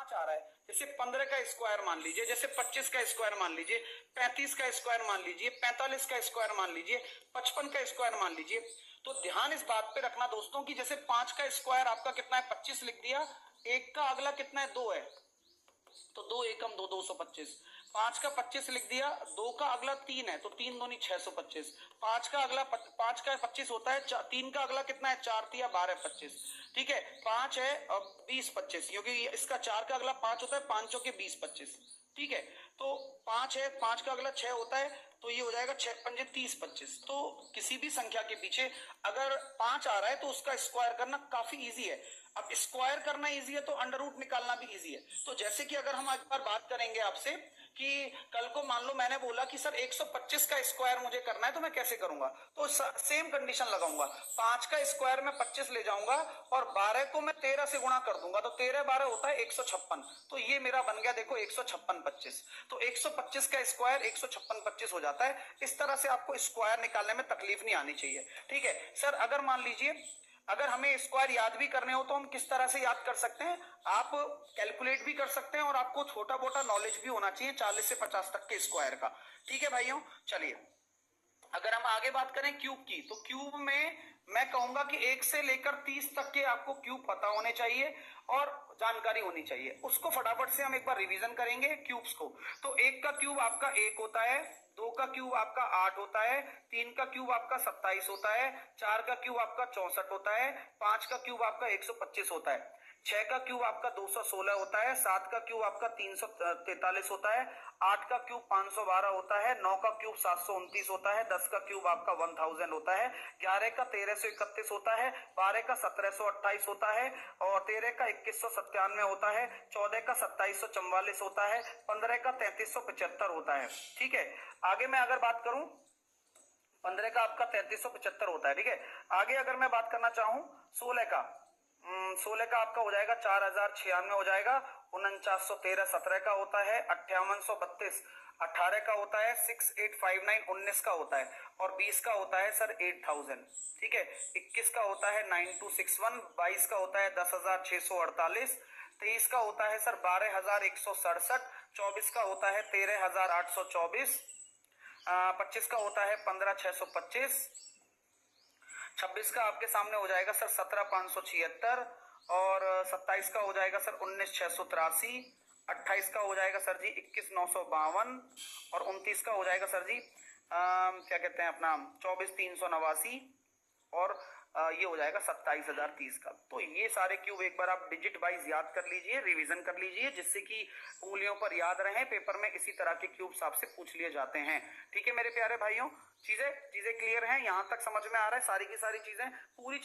5 आ रहा है, जैसे 15 का स्क्वायर मान लीजिए, जैसे 25 का स्क्वायर मान लीजिए, 35 का स्क्वायर मान लीजिए, 45 का स्क्वायर मान लीजिए, 55 का स्क्वायर मान लीजिए। तो ध्यान इस बात पे रखना दोस्तों कि जैसे 5 का स्क्वायर आपका कितना है 25 लिख दिया, एक का अगला कितना है 2 है, तो 2 एकम 2 225, 5 का 25 लिख दिया, 2 का अगला 3 है तो 3 दूनी 625, 5 का अगला 5 का 25 होता है, 3 का अगला कितना है 4 तिया 12 25, ठीक है 5 है अब 20 25, क्योंकि इसका 4 का अगला 5 होता है, 5 के 20 25, ठीक है। तो 5 है, 5 का अगला 6 होता है, तो ये हो जाएगा 6 पंजे 30 25। तो किसी भी संख्या के पीछे अगर 5 आ रहा है तो उसका स्क्वायर करना काफी इजी है। अब स्क्वायर करना इजी है तो अंडर रूट निकालना भी इजी है। तो जैसे कि अगर हम एक बार बात करेंगे आपसे कि कल को मान लो मैंने बोला कि सर 125 का स्क्वायर मुझे करना है तो मैं कैसे करूंगा, तो सेम कंडीशन लगाऊंगा, 5 का स्क्वायर में 25 ले जाऊंगा और 12 को मैं 13 से गुणा कर दूंगा, तो 13 12 होता है 156। तो ये मेरा बन गया देखो 156 25। तो 125 का स्क्वायर 156 25 हो जाता है। इस तरह से आपको स्क्वायर निकालने में तकलीफ नहीं आनी चाहिए, ठीक है सर। अगर मान लीजिए अगर हमें स्क्वायर याद भी करने हो तो हम किस तरह से याद कर सकते हैं, आप कैलकुलेट भी कर सकते हैं और आपको छोटा मोटा नॉलेज भी होना चाहिए 40 से 50 तक के स्क्वायर का, ठीक है भाइयों। चलिए अगर हम आगे बात करें क्यूब की, तो क्यूब में मैं कहूंगा कि 1 से लेकर 30 तक के आपको क्यूब पता होने चाहिए और जानकारी होनी चाहिए। उसको फटाफट से हम एक बार रिवीजन करेंगे क्यूब्स को। तो 1 का क्यूब आपका 1 होता है, 2 का क्यूब आपका 8 होता है, 3 का क्यूब आपका 27 होता है, 4 का क्यूब आपका 64 होता है, 5 का क्यूब आपका 125 होता है, 6 का क्यूब आपका 216 होता है, 7 का क्यूब आपका 343 होता है, 8 का क्यूब 512 होता है, 9 का क्यूब 729 होता है, 10 का क्यूब आपका 1000 होता है, 11 का 1331 होता है, 12 का 1728 होता है और 13 का 2197 होता है, 14 का 2744 होता है, 15 का 3375 होता है, ठीक है। आगे मैं अगर बात करूं 15 का आपका 3375 होता है, ठीक है। आगे अगर मैं बात करना चाहूं 16 का आपका हो जाएगा 4096 हो जाएगा, 4913 17 का होता है, 5832 18 का होता है, 6859 19 का होता है और 20 का होता है सर 8000, ठीक है। 21 का होता है 9261, 22 का होता है 10648, 23 का होता है सर 12167, 24 का होता है 13824, 25 का होता है 15625, 26 का आपके सामने हो जाएगा सर 17576 और 27 का हो जाएगा सर 19683, 28 का हो जाएगा सर जी 21952 और 29 का हो जाएगा सर जी क्या कहते हैं अपना 24389 और ये हो जाएगा 27030 का। तो ये सारे क्यूब एक बार आप डिजिट वाइज याद कर लीजिए, रिवीजन कर लीजिए, जिससे कि उंगलियों पर याद रहे। पेपर में इसी तरह के क्यूब्स आपसे पूछ लिए जाते हैं, ठीक है मेरे प्यारे भाइयों। चीजें क्लियर हैं, यहां तक समझ में आ रहा है सारी की सारी चीजें पूरी